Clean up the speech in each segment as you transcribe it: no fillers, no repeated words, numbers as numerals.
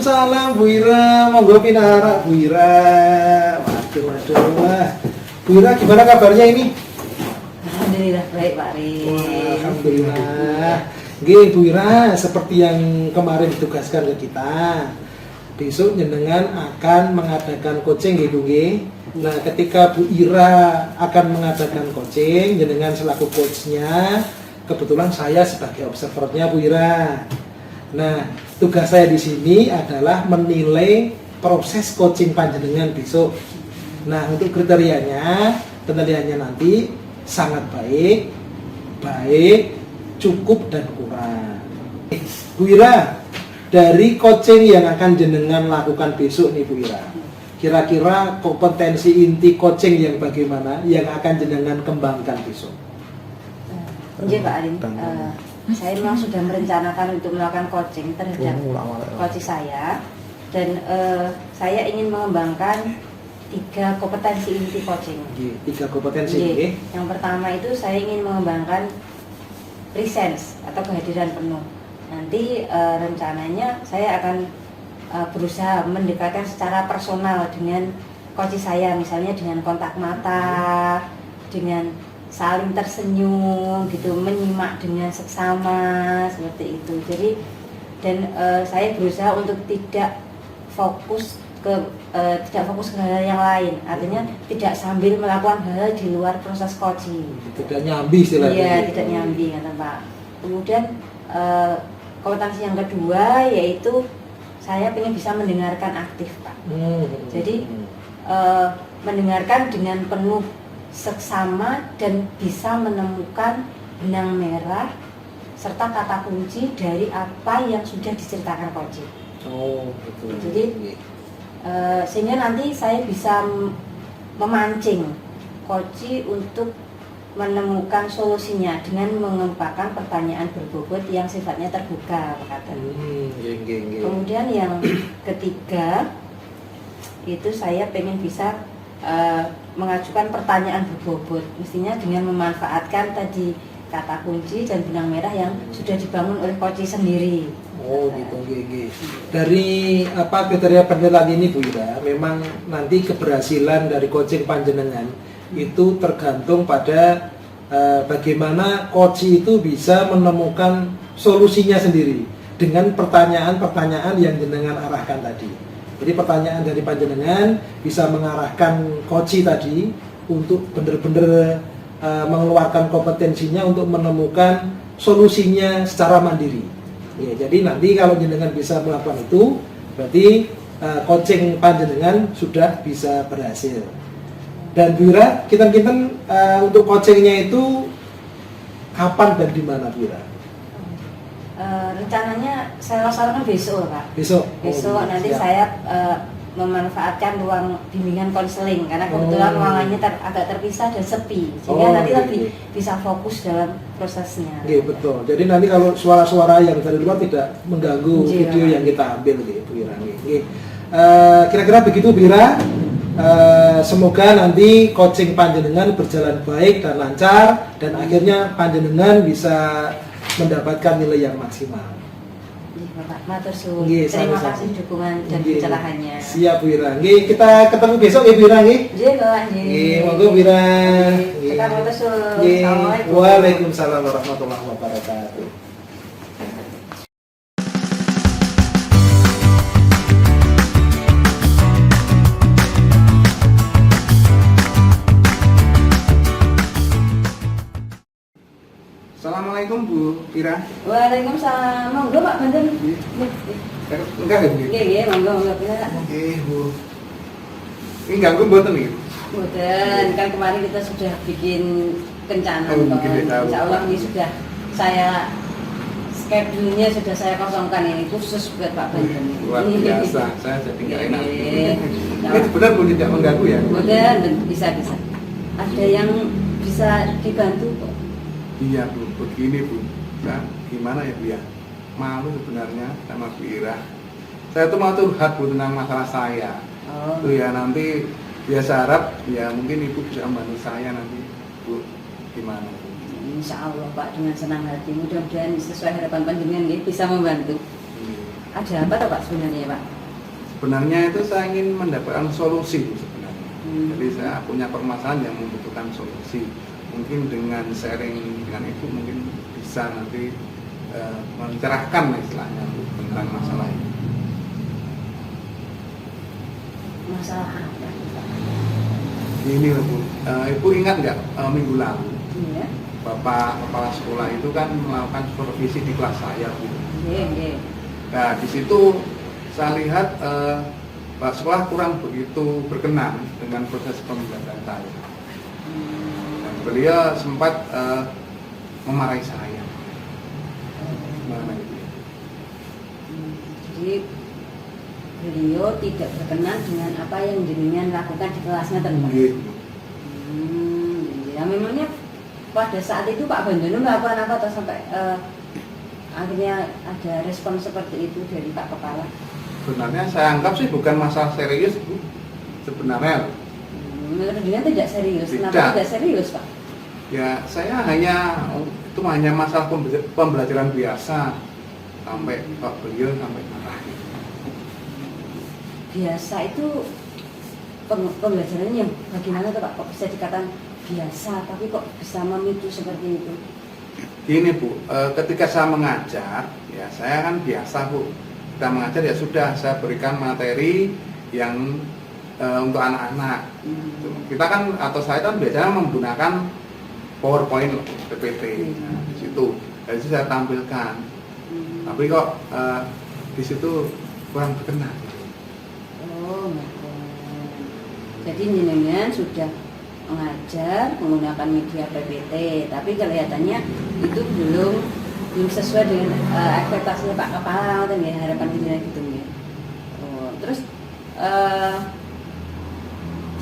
Waalaikumsalam Bu Ira, monggo pinara Bu Ira. Waduh, wah. Bu Ira gimana kabarnya ini? Alhamdulillah baik Pak Ri. Alhamdulillah. Nggih Bu Ira, seperti yang kemarin ditugaskan ke kita, besok jenengan akan mengadakan coaching nggih Bu nggih. Nah, ketika Bu Ira akan mengadakan coaching, jenengan selaku coachnya, kebetulan saya sebagai observernya Bu Ira. Nah, tugas saya di sini adalah menilai proses coaching panjenengan besok. Nah, untuk kriterianya, penilaiannya nanti sangat baik, cukup dan kurang. Bu Ira, dari coaching yang akan jenengan lakukan besok nih Bu Ira, kira-kira kompetensi inti coaching yang bagaimana yang akan jenengan kembangkan besok? Iya Pak Arin, saya memang sudah merencanakan untuk melakukan coaching terhadap coaching saya, dan saya ingin mengembangkan 3 kompetensi inti coaching. 3 kompetensi. Yang pertama itu saya ingin mengembangkan presence atau kehadiran penuh. Nanti rencananya saya akan berusaha mendekatkan secara personal dengan coach saya, misalnya dengan kontak mata, dengan saling tersenyum gitu, menyimak dengan seksama seperti itu. Jadi dan saya berusaha untuk tidak fokus ke hal yang lain, artinya tidak sambil melakukan hal di luar proses coaching. Tidak nyambi istilahnya. Iya, tidak nyambi kata Pak. Kemudian kompetensi yang kedua yaitu saya ingin bisa mendengarkan aktif Pak. Jadi mendengarkan dengan penuh seksama dan bisa menemukan benang merah serta kata kunci dari apa yang sudah diceritakan coach. Oh, betul. Jadi sehingga nanti saya bisa memancing coach untuk menemukan solusinya dengan mengembangkan pertanyaan berbobot yang sifatnya terbuka, Pak Kata. Kemudian yang ketiga itu saya pengen bisa mengajukan pertanyaan berbobot, mestinya dengan memanfaatkan tadi kata kunci dan benang merah yang sudah dibangun oleh coach sendiri. Oh gitu, Dari apa kriteria penilaian ini Bu Ira, memang nanti keberhasilan dari coaching panjenengan itu tergantung pada bagaimana coach itu bisa menemukan solusinya sendiri dengan pertanyaan-pertanyaan yang jenengan arahkan tadi. Jadi pertanyaan dari panjenengan bisa mengarahkan coach tadi untuk benar-benar mengeluarkan kompetensinya untuk menemukan solusinya secara mandiri. Ya, jadi nanti kalau jenengan bisa melakukan itu, berarti coaching panjenengan sudah bisa berhasil. Dan Bu Ira, kita untuk coachingnya itu kapan dan di mana Bu Ira? Rencananya saya laksanakan besok Pak. Besok nanti siap. Saya memanfaatkan ruang bimbingan konseling karena kebetulan ruangannya agak terpisah dan sepi, sehingga nanti lebih bisa fokus dalam prosesnya. Iya betul. Jadi nanti kalau suara-suara yang dari luar tidak mengganggu video yang kita ambil, Bu Ira. Kira-kira begitu Bu Ira. Semoga nanti coaching panjenengan berjalan baik dan lancar dan akhirnya panjenengan bisa mendapatkan nilai yang maksimal. Bapak matur suwun. Terima kasih dukungan dan pencerahannya. Siap Bu Ira. Kita ketemu besok ya Bu Ira nggih. Nggih, Bapak nggih. Monggo Bu Ira. Kita matur suwun. Assalamualaikum. Waalaikumsalam warahmatullahi wabarakatuh. Assalamualaikum Bu Ira. Waalaikumsalam. Monggo Pak Banten. Enggak ya Bu? Nggih, monggo bener. Nggih Bu. Ini ganggu mboten iki? Mboten, kan kemarin kita sudah bikin rencana Insyaallah ini sudah saya schedule-nya sudah saya kosongkan ini khusus buat Pak Banten. Luar biasa, saya jadi nggak enak. Ini benar Bu tidak mengganggu ya? Mboten, bisa. Ada yang bisa dibantu kok. Iya Bu, begini Bu, nah, gimana ya Bu ya, malu sebenarnya sama Bu Ira. Saya tuh mau curhat Bu tentang masalah saya. Tuh ya nanti biasa harap ya mungkin Ibu bisa membantu saya nanti Bu, gimana Bu? Insya Allah Pak, dengan senang hati, mudah-mudahan sesuai harapan panjenengan bisa membantu. Ada apa toh Pak sebenarnya Pak? Sebenarnya itu saya ingin mendapatkan solusi sebenarnya. Jadi saya punya permasalahan yang membutuhkan solusi. Mungkin dengan sharing dengan ibu mungkin bisa nanti mencerahkan istilahnya tentang masalah ini. Masalah apa? Ini Bu, ibu ingat nggak minggu lalu Iya. Bapak kepala sekolah itu kan melakukan supervisi di kelas saya Bu. Iya. Nah di situ saya lihat Pak sekolah kurang begitu berkenan dengan proses pembelajaran saya. Dan beliau sempat memarahi saya. Gimana itu? Jadi beliau tidak berkenan dengan apa yang jenengan lakukan di kelasnya teman. Gitu. Ya memangnya pada saat itu Pak Bandono melakukan apa atau sampai akhirnya ada respon seperti itu dari Pak Kepala? Sebenarnya saya anggap sih bukan masalah serius Bu. Sebenarnya Menurut dia tidak serius. Tidak. Kenapa tidak serius Pak? ya saya itu hanya masalah pembelajaran biasa sampai Pak beliau sampai marah. Biasa itu pembelajarannya yang bagaimana tuh Pak? Kok bisa dikatakan biasa tapi kok bisa memicu seperti itu? Gini Bu, ketika saya mengajar, ya saya kan biasa Bu. Kita mengajar ya sudah saya berikan materi yang untuk anak-anak. Kita kan atau saya kan biasanya menggunakan PowerPoint, PPT. Nah, di situ, dari situ saya tampilkan. Tapi kok di situ kurang berkenan. Oh, jadi jenengan sudah mengajar menggunakan media PPT, tapi kelihatannya itu belum sesuai dengan ekspektasinya Pak Kepala atau ya, harapan jenengan gitu ya. Oh, terus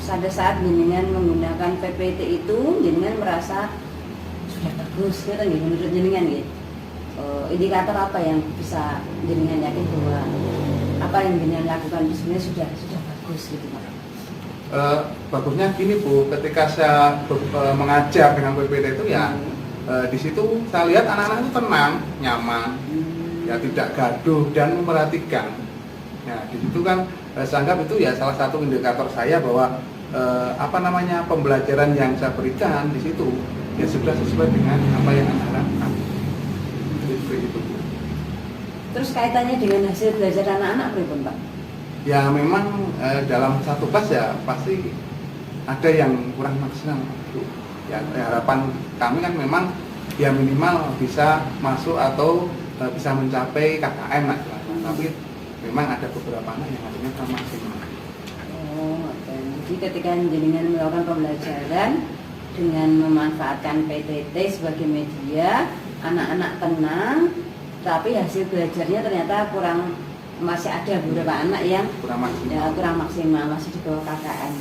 pada saat jenengan menggunakan PPT itu jenengan merasa sudah bagus gitu kan menurut jenengan gitu. Indikator apa yang bisa jenengan yakin bahwa apa yang jenengan lakukan itu sebenarnya sudah bagus gitu Pak? Bagusnya gini Bu, ketika saya mengajar dengan PPT itu ya di situ saya lihat anak-anak itu tenang, nyaman, ya tidak gaduh dan memperhatikan. Nah di situ kan saya anggap itu ya salah satu indikator saya bahwa pembelajaran yang saya berikan di situ ya sudah sesuai dengan apa yang anak harapkan. Jadi seperti itu. Terus kaitannya dengan hasil belajar anak-anak berapa Pak? Ya memang dalam satu kelas ya pasti ada yang kurang maksimal. Ya harapan kami kan memang ya minimal bisa masuk atau bisa mencapai KKM lah. Tapi memang ada beberapa anak yang hasilnya kurang maksimal. Oh, okay. Jadi ketika jenengan melakukan pembelajaran dengan memanfaatkan PTT sebagai media, anak-anak tenang, tapi hasil belajarnya ternyata masih ada beberapa anak yang kurang maksimal, masih di bawah KKM.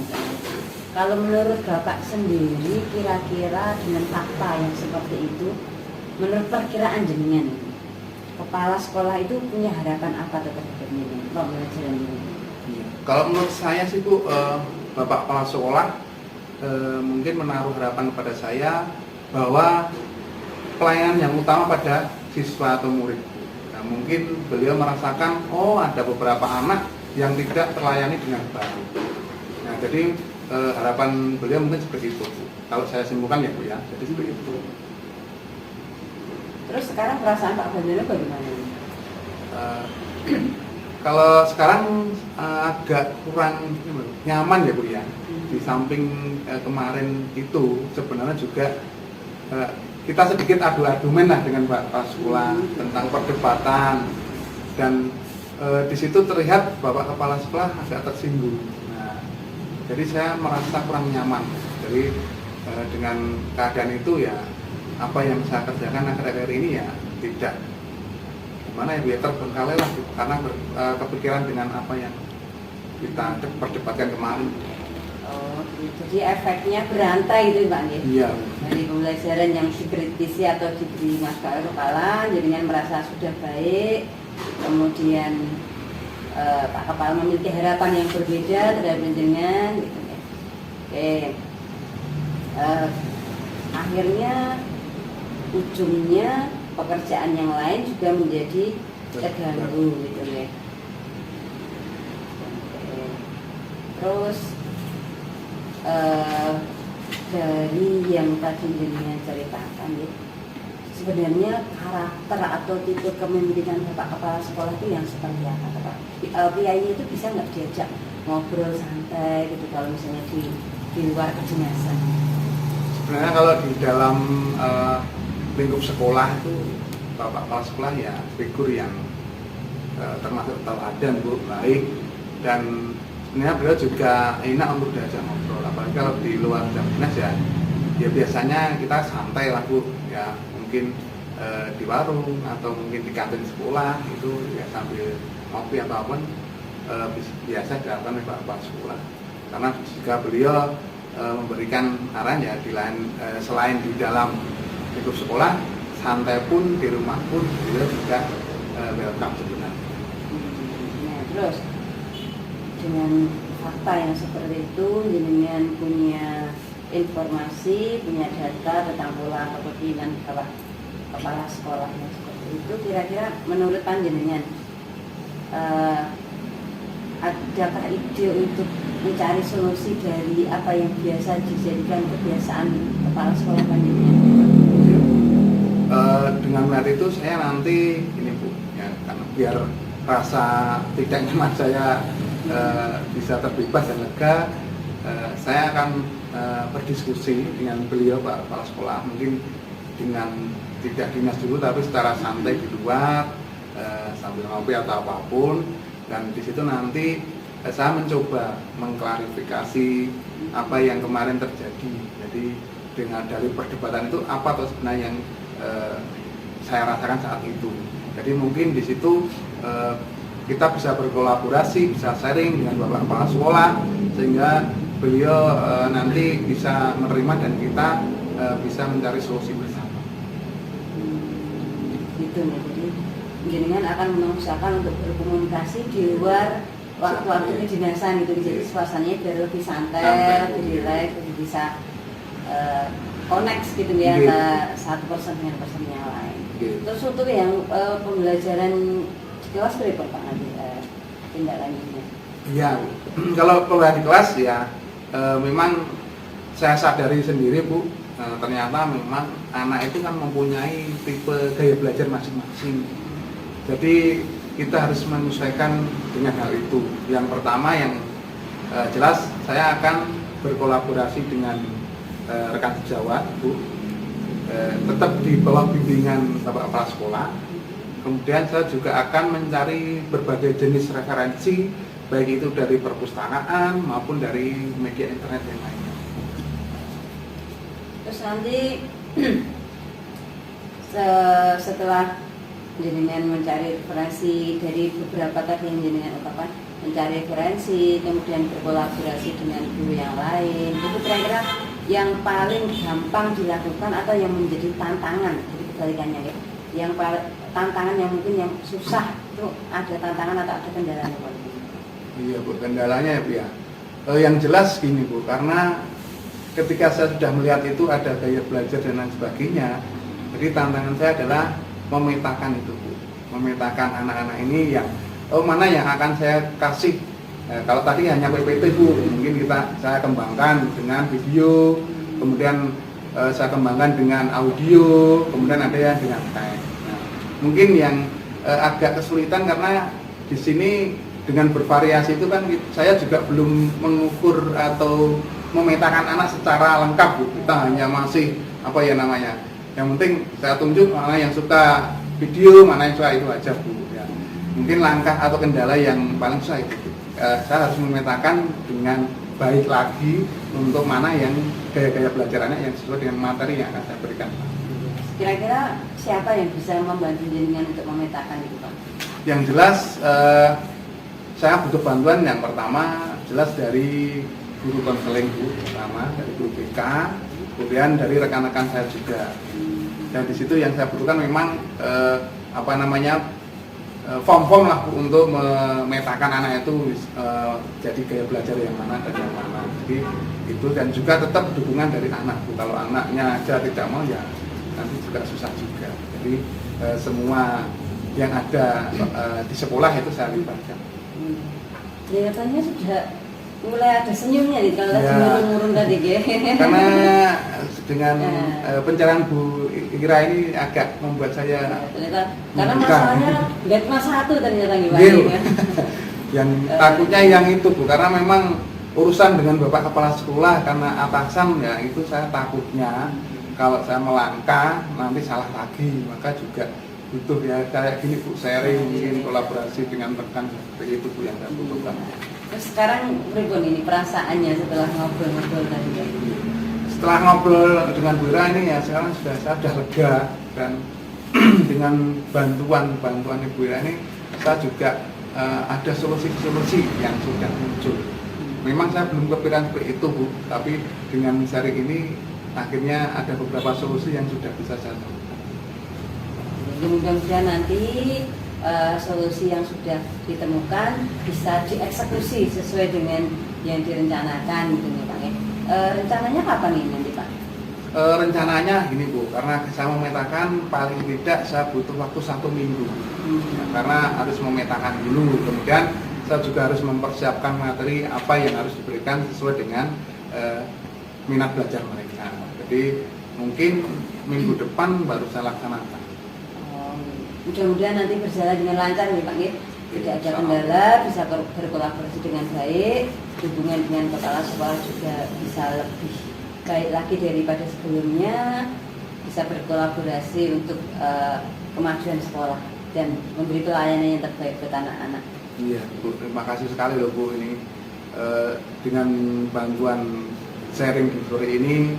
Kalau menurut Bapak sendiri, kira-kira dengan fakta yang seperti itu, menurut perkiraan jenengan, kepala sekolah itu punya harapan apa terhadap pembelajaran ini? Kalau menurut saya sih Bu, Bapak kepala sekolah mungkin menaruh harapan kepada saya bahwa pelayanan yang utama pada siswa atau murid. Nah, mungkin beliau merasakan ada beberapa anak yang tidak terlayani dengan baik. Nah, jadi harapan beliau mungkin seperti itu. Kalau saya simpulkan ya Bu ya, jadi seperti itu. Terus sekarang perasaan Pak Bandono bagaimana? Kalau sekarang agak kurang nyaman ya Bu ya. Di samping kemarin itu sebenarnya juga kita sedikit adu-argumen lah dengan Pak Kepala Sekolah tentang perdebatan dan di situ terlihat Bapak Kepala Sekolah agak tersinggung. Nah, jadi saya merasa kurang nyaman. Jadi dengan keadaan itu ya apa yang saya kerjakan akhir-akhir ini ya tidak gimana ya biar terbengkalai lah karena kepikiran dengan apa yang kita perdebatkan kemarin. Oh, jadi efeknya berantai gitu Pak ya? Iya. Dari pembelajaran yang dikritisi atau diberi masalah kepala, jadinya merasa sudah baik, kemudian Pak Kepala memiliki harapan yang berbeda terhadap jenengan, gitu ya. Oke, akhirnya ujungnya pekerjaan yang lain juga menjadi terganggu gitu ya. Terus dari yang tadi jenengan ceritakan ya, sebenarnya karakter atau tipe kepemimpinan Bapak Kepala Sekolah itu yang seperti apa Pak? Prianya itu bisa nggak diajak ngobrol santai gitu kalau misalnya di luar kedinasan? Sebenarnya kalau di dalam lingkup sekolah itu Bapak Kepala Sekolah ya figur yang termasuk teladan Bu, baik, dan sebenarnya beliau juga enak untuk diajak ngobrol, apalagi kalau di luar jam dinas ya biasanya kita santai lah Bu, ya mungkin di warung atau mungkin di kantin sekolah itu ya sambil ngopi atau apapun biasa dilakukan oleh Bapak Sekolah, karena jika beliau memberikan arahan ya selain di dalam lingkup sekolah, santai pun di rumah pun beliau juga welcome sebenarnya. Nah terus dengan fakta yang seperti itu, jenengan punya informasi, punya data tentang pola kepemimpinan kepala sekolah yang seperti itu, kira-kira menurut panjenengan adakah ide untuk mencari solusi dari apa yang biasa dijadikan kebiasaan kepala sekolah panjenengan? Dengan melihat itu saya nanti ini Bu, ya, karena biar rasa tidak nyaman saya bisa terbebas dan lega, saya akan berdiskusi dengan beliau Pak Kepala Sekolah, mungkin dengan tidak dinas dulu tapi secara santai di luar sambil ngopi atau apapun, dan di situ nanti saya mencoba mengklarifikasi apa yang kemarin terjadi. Jadi dengan dari perdebatan itu apa atau sebenarnya yang saya rasakan saat itu. Jadi mungkin di situ kita bisa berkolaborasi, bisa sharing dengan Bapak Kepala Sekolah sehingga beliau nanti bisa menerima dan kita bisa mencari solusi bersama. Gitu nih, jadi jenengan akan mengusahakan untuk berkomunikasi di luar waktu-waktu kedinasan gitu, jadi suasananya biar lebih santai, lebih rileks, lebih bisa connect gitu ya antara satu person dengan person yang lain. Terus untuk yang pembelajaran di kelas berapa Pak nanti tindak lanjutnya? Iya, kalau pembelajaran di kelas ya memang saya sadari sendiri Bu, ternyata memang anak itu kan mempunyai tipe gaya belajar masing-masing. Jadi kita harus menyesuaikan dengan hal itu. Yang pertama yang jelas saya akan berkolaborasi dengan rekan sejawat Bu, tetap di bawah bimbingan Bapak Kepala Sekolah. Kemudian saya juga akan mencari berbagai jenis referensi, baik itu dari perpustakaan maupun dari media internet yang lainnya. Terus nanti setelah jenengan mencari referensi dari beberapa tadi yang jenengan ungkapkan, mencari referensi, kemudian berkolaborasi dengan guru yang lain, itu kira-kira yang paling gampang dilakukan atau yang menjadi tantangan, jadi kebalikannya ya, yang tantangan yang mungkin yang susah itu ada tantangan atau ada kendalanya Pak? Iya Bu, kendalanya ya Bu ya. Yang jelas gini Bu, karena ketika saya sudah melihat itu ada gaya belajar dan lain sebagainya, jadi tantangan saya adalah memetakan itu Bu, memetakan anak-anak ini yang mana yang akan saya kasih. Kalau tadi hanya PPT Bu, mungkin saya kembangkan dengan video, kemudian saya kembangkan dengan audio, kemudian ada yang dengan teks. Nah, mungkin yang agak kesulitan karena di sini dengan bervariasi itu kan saya juga belum mengukur atau memetakan anak secara lengkap Bu. Kita hanya masih apa ya namanya. Yang penting saya tunjuk mana yang suka video, mana yang suka itu aja Bu. Ya. Mungkin langkah atau kendala yang paling susah itu. Saya harus memetakan dengan baik lagi untuk mana yang gaya-gaya belajarannya yang sesuai dengan materi yang akan saya berikan. Kira-kira siapa yang bisa membantu jenengan untuk memetakan itu Pak? Yang jelas saya butuh bantuan yang pertama jelas dari guru konseling Bu, pertama dari guru BK, kemudian dari rekan-rekan saya juga. Dan di situ yang saya butuhkan memang form-form lah untuk memetakan anak itu jadi gaya belajar yang mana dan yang mana. Jadi itu, dan juga tetap dukungan dari anak Bu. Kalau anaknya aja tidak mau ya nanti juga susah juga. Jadi semua yang ada di sekolah itu saya libatkan. Kelihatannya sudah mulai ada senyumnya nih kalau lagi Ya. murung-murung tadi ya. Karena dengan Ya. pencerahan Bu Ira ini agak membuat saya Ternyata, karena Bukan. masalahnya nggak cuma satu ternyata gimana Iya. ya. yang takutnya yang itu Bu, karena memang urusan dengan Bapak Kepala Sekolah karena atasan ya itu saya takutnya kalau saya melangkah nanti salah lagi, maka juga butuh ya kayak gini Bu, sharing mungkin kolaborasi dengan rekan seperti itu Bu yang saya butuhkan. Terus sekarang pripun ini perasaannya setelah ngobrol-ngobrol tadi ya? Setelah ngobrol dengan Bu Ira ini ya sekarang saya sudah lega, dan dengan bantuan Ibu Ira ini saya juga ada solusi-solusi yang sudah muncul. Memang saya belum kepikiran seperti itu Bu, tapi dengan sharing ini akhirnya ada beberapa solusi yang sudah bisa saya lakukan. Jadi mudah-mudahan nanti solusi yang sudah ditemukan bisa dieksekusi sesuai dengan yang direncanakan gitu nih Pak. Rencananya kapan ini nanti Pak? Rencananya gini Bu, karena saya memetakan paling tidak saya butuh waktu 1 minggu. Ya, karena harus memetakan dulu, kemudian saya juga harus mempersiapkan materi apa yang harus diberikan sesuai dengan minat belajar mereka. Jadi mungkin minggu depan baru saya laksanakan. Mudah-mudahan nanti berjalan dengan lancar nih Pak. Tidak ada kendala, bisa berkolaborasi dengan baik, hubungan dengan kepala sekolah juga bisa lebih baik lagi daripada sebelumnya, bisa berkolaborasi untuk kemajuan sekolah dan memberi pelayanan yang terbaik buat anak-anak. Iya Bu, terima kasih sekali loh Bu, ini dengan bantuan sharing di sore ini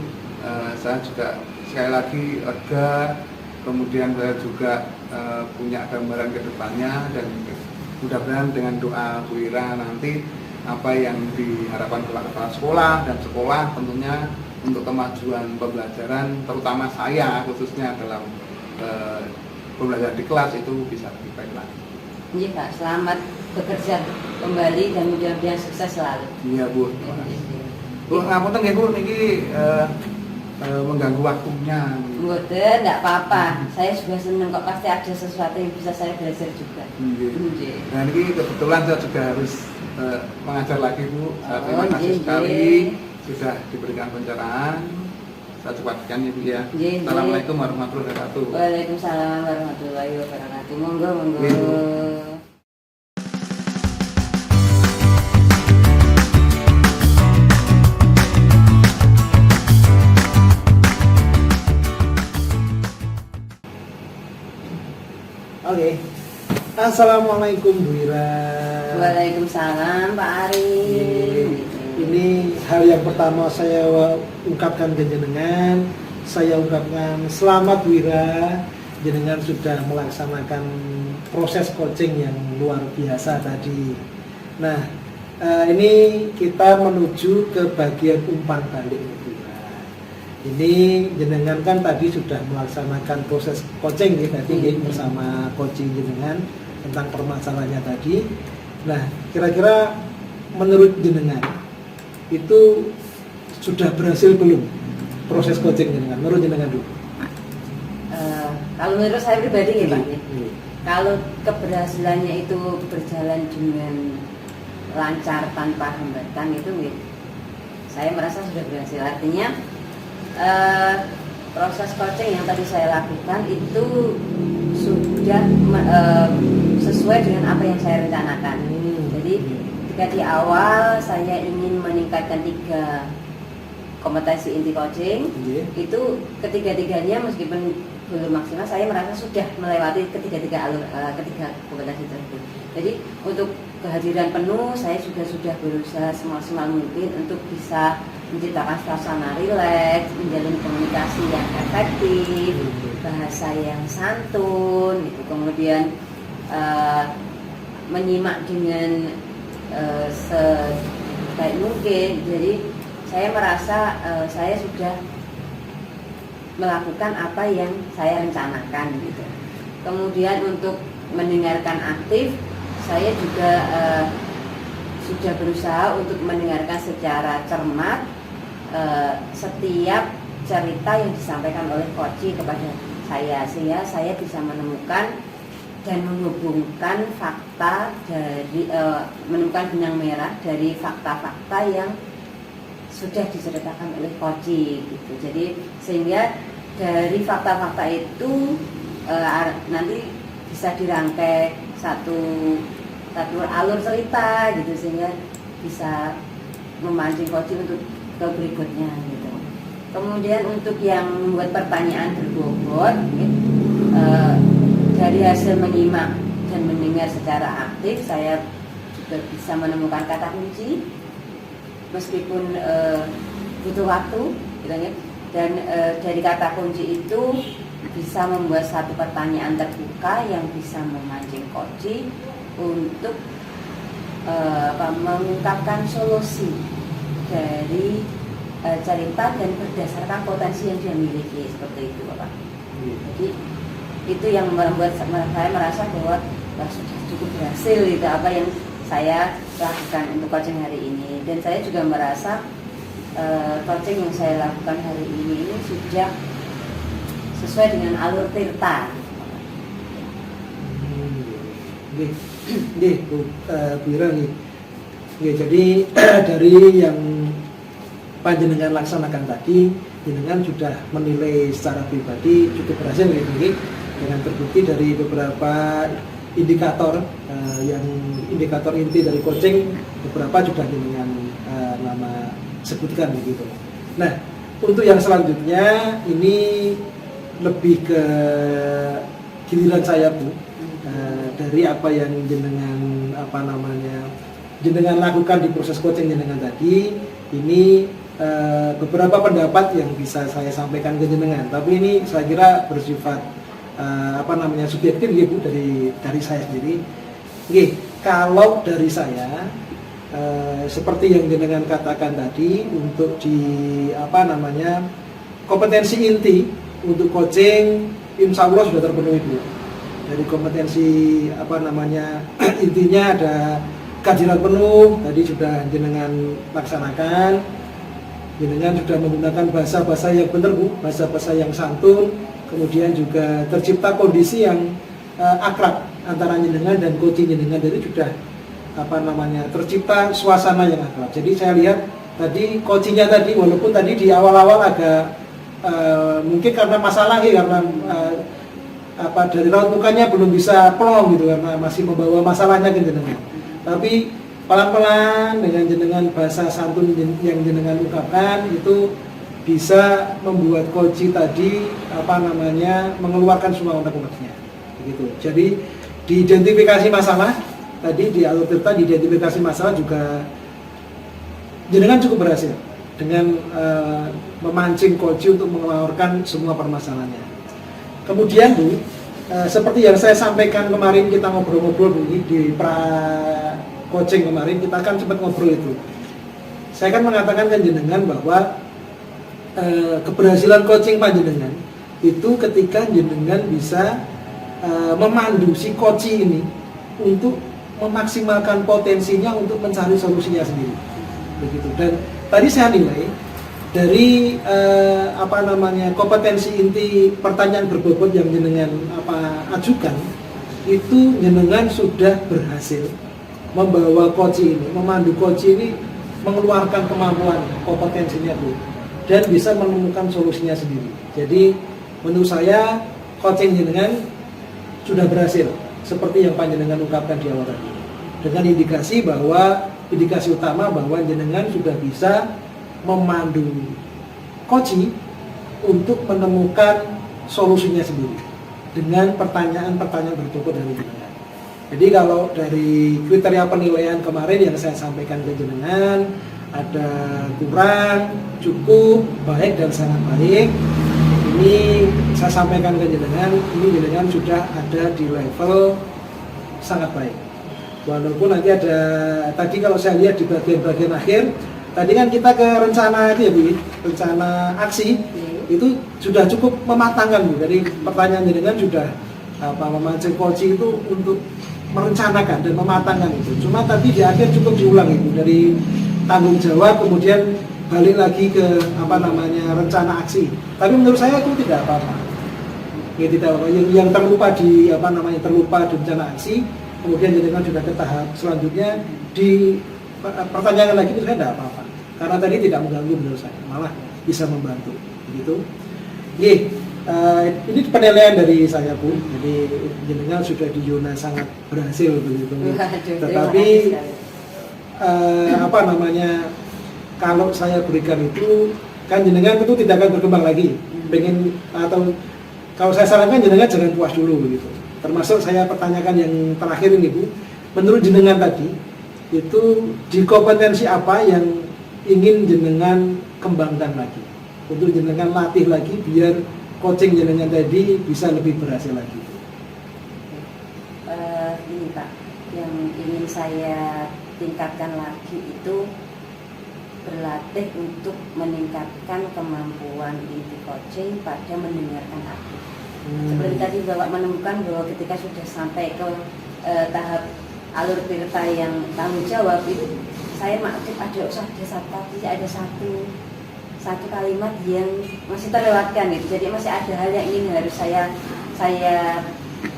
saya juga sekali lagi lega, kemudian saya juga punya gambaran ke depannya, dan mudah-mudahan dengan doa Bu Ira nanti apa yang diharapkan kepala sekolah dan sekolah tentunya untuk kemajuan pembelajaran, terutama saya khususnya dalam pembelajaran di kelas itu bisa lebih baik lagi. Iya Pak, selamat bekerja kembali dan mudah-mudahan sukses selalu. Iya Bu, terima kasih. Bu, ngapunten nggih Bu, niki mengganggu waktunya. Mboten, enggak apa-apa. Saya juga senang kok, pasti ada sesuatu yang bisa saya belajar juga. Nggih. Nah ini kebetulan saya juga harus mengajar lagi Bu. Terima kasih nggih, sekali nggih. sudah diberikan pencerahan. Saya cepatkan ya Bu ya. Nggih, nggih. Assalamualaikum warahmatullahi wabarakatuh. Waalaikumsalam warahmatullahi wabarakatuh. Monggo, monggo. Nggih, Bu. Oke. Assalamualaikum Bu Ira. Waalaikumsalam Pak Ari. Ini hal yang pertama saya ungkapkan ke jenengan. Saya ungkapkan selamat Bu Ira. Jenengan sudah melaksanakan proses coaching yang luar biasa tadi. Nah, ini kita menuju ke bagian umpan balik Bu Ira. Ini jenengan kan tadi sudah melaksanakan proses coaching ya, tadi bersama coaching jenengan tentang permasalahannya tadi. Nah, kira-kira menurut jenengan itu sudah berhasil belum proses coaching jenengan? Menurut jenengan dulu. Kalau menurut saya pribadi ya Pak, Iya. kalau keberhasilannya itu berjalan dengan lancar tanpa hambatan itu, saya merasa sudah berhasil. Artinya proses coaching yang tadi saya lakukan itu sudah sesuai dengan apa yang saya rencanakan. Jadi ketika di awal saya ingin meningkatkan 3 kompetensi inti coaching, itu ketiga-tiganya meskipun belum maksimal, saya merasa sudah melewati ketiga kompetensi tersebut. Jadi untuk kehadiran penuh saya juga sudah berusaha semaksimal mungkin untuk bisa menciptakan suasana rileks, menjalin komunikasi yang efektif, bahasa yang santun, gitu. Kemudian menyimak dengan sebaik mungkin. Jadi saya merasa saya sudah melakukan apa yang saya rencanakan gitu. Kemudian untuk mendengarkan aktif, saya juga sudah berusaha untuk mendengarkan secara cermat setiap cerita yang disampaikan oleh coach kepada saya, sehingga saya bisa menemukan dan menghubungkan fakta dari menemukan benang merah dari fakta-fakta yang sudah diceritakan oleh Koci gitu. Jadi sehingga dari fakta-fakta itu nanti bisa dirangkai satu alur cerita gitu, sehingga bisa memancing Koci untuk ke berikutnya gitu. Kemudian untuk yang membuat pertanyaan berbobot dari hasil menyimak dan mendengar secara aktif, saya juga bisa menemukan kata kunci meskipun butuh waktu gitu ya. Dan dari kata kunci itu bisa membuat satu pertanyaan terbuka yang bisa memancing Koci untuk mengungkapkan solusi dari cerita dan berdasarkan potensi yang dia miliki, seperti itu Bapak. Jadi itu yang membuat saya merasa bahwa sudah cukup berhasil itu apa yang saya lakukan untuk coaching hari ini. Dan saya juga merasa coaching yang saya lakukan hari ini sudah sesuai dengan alur Tirta. Bu Ira nih. Jadi dari yang panjenengan laksanakan tadi, jenengan sudah menilai secara pribadi cukup berhasil gitu, dengan terbukti dari beberapa indikator yang indikator inti dari coaching, beberapa sudah dengan nama sebutkan begitu. Nah, untuk yang selanjutnya ini lebih ke giliran saya Bu, dari apa yang jenengan lakukan di proses coaching jenengan tadi, ini beberapa pendapat yang bisa saya sampaikan ke jenengan, tapi ini saya kira bersifat subjektif ya Bu, dari saya sendiri. Oke, kalau dari saya seperti yang jenengan katakan tadi, untuk di kompetensi inti untuk coaching insya Allah sudah terpenuhi Bu. Dari kompetensi intinya ada kajian penuh tadi sudah jenengan laksanakan. Jenengan sudah menggunakan bahasa-bahasa yang benar Bu, bahasa-bahasa yang santun. Kemudian juga tercipta kondisi yang akrab antara jenengan dan coaching jenengan, jadi sudah tercipta suasana yang akrab. Jadi saya lihat tadi coachingnya tadi, walaupun tadi di awal-awal agak mungkin karena masalah karena dari raut mukanya belum bisa plong gitu, karena masih membawa masalahnya ke jenengan. Tapi pelan-pelan dengan jenengan bahasa santun yang jenengan ungkapkan itu bisa membuat coach tadi mengeluarkan semua unek-uneknya begitu. Jadi diidentifikasi masalah tadi di alur Tirta, diidentifikasi masalah juga jenengan cukup berhasil dengan memancing coach untuk mengeluarkan semua permasalahannya. Kemudian Bu, seperti yang saya sampaikan kemarin, kita ngobrol-ngobrol Bu di pra coaching kemarin, kita kan sempat ngobrol itu. Saya kan mengatakan ke jenengan bahwa keberhasilan coaching panjenengan itu ketika jenengan bisa memandu si coach ini untuk memaksimalkan potensinya untuk mencari solusinya sendiri begitu. Dan tadi saya nilai dari kompetensi inti pertanyaan berbobot yang jenengan ajukan itu, jenengan sudah berhasil membawa coach ini, memandu coach ini mengeluarkan kemampuan kompetensinya Bu, dan bisa menemukan solusinya sendiri. Jadi menurut saya coaching jenengan sudah berhasil seperti yang panjenengan ungkapkan di awal tadi, dengan indikasi utama bahwa jenengan sudah bisa memandu coaching untuk menemukan solusinya sendiri dengan pertanyaan-pertanyaan berbobot dari jenengan. Jadi kalau dari kriteria penilaian kemarin yang saya sampaikan ke jenengan, ada kurang, cukup, baik, dan sangat baik. Ini saya sampaikan ke jenengan, ini jenengan sudah ada di level sangat baik. Walaupun nanti ada, tadi kalau saya lihat di bagian-bagian akhir, tadi kan kita ke rencana itu ya Bu, rencana aksi, itu sudah cukup mematangkan Bu. Dari pertanyaan jenengan sudah memancing coach itu untuk merencanakan dan mematangkan itu. Cuma tadi di akhir cukup diulang itu, dari tanggung jawab kemudian balik lagi ke rencana aksi. Tapi menurut saya itu tidak apa-apa. Ya, tidak apa yang terlupa di terlupa di bencana aksi, kemudian jenengan sudah ke tahap selanjutnya di pertanyaan lagi itu saya tidak apa-apa karena tadi tidak mengganggu menurut saya, malah bisa membantu begitu. Ini penilaian dari saya Bu, jadi jenengan sudah di Yona sangat berhasil begitu. Tetapi kalau saya berikan itu kan jenengan tentu tidak akan berkembang lagi, pengen atau kalau saya sarankan jenengan jangan puas dulu begitu. Termasuk saya pertanyakan yang terakhir ini Bu, menurut jenengan tadi itu di kompetensi apa yang ingin jenengan kembangkan lagi, untuk jenengan latih lagi biar coaching jenengan tadi bisa lebih berhasil lagi. Ini Pak, yang ingin saya tingkatkan lagi itu berlatih untuk meningkatkan kemampuan inti coaching pada mendengarkan aku. Seperti tadi Bapak menemukan bahwa ketika sudah sampai ke tahap alur tirta yang tanggung jawab itu, saya maksud ada satu kalimat yang masih terlewatkan gitu. Jadi masih ada hal yang ingin harus saya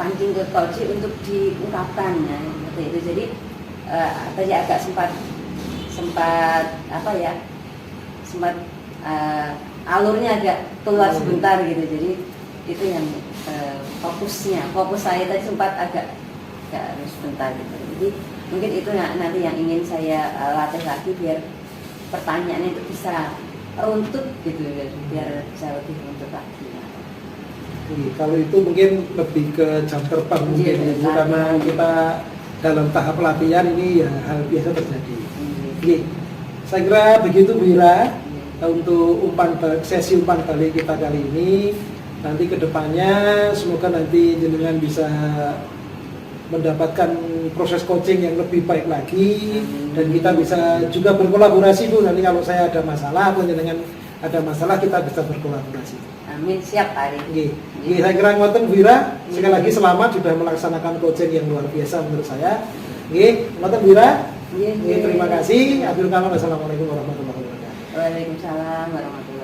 pancing ke coaching untuk diungkapkan, ya, seperti itu. Jadi tadi agak sempat alurnya agak keluar sebentar gitu. Jadi itu yang fokus saya tadi sempat agak sebentar gitu. Jadi mungkin itu nanti yang ingin saya latih lagi biar pertanyaannya itu bisa runtut gitu, biar bisa lebih runtut lagi. Kalau itu mungkin lebih ke jam terbang mungkin Ibu, karena kita dalam tahap pelatihan ini ya hal biasa terjadi. Saya kira begitu Bu Ira untuk sesi umpan balik kita kali ini. Nanti kedepannya semoga nanti jenengan bisa mendapatkan proses coaching yang lebih baik lagi, dan kita bisa juga berkolaborasi Bu. Nanti kalau saya ada masalah atau jenengan ada masalah, kita bisa berkolaborasi. Amin, siap Pak Ari. Saya kira ngoten Bu Ira, sekali lagi selamat sudah melaksanakan coaching yang luar biasa menurut saya. Ngoten Bu Ira. Terima kasih. Abdul Kalam, wassalamualaikum warahmatullahi wabarakatuh. Waalaikumsalam warahmatullahi wabarakatuh.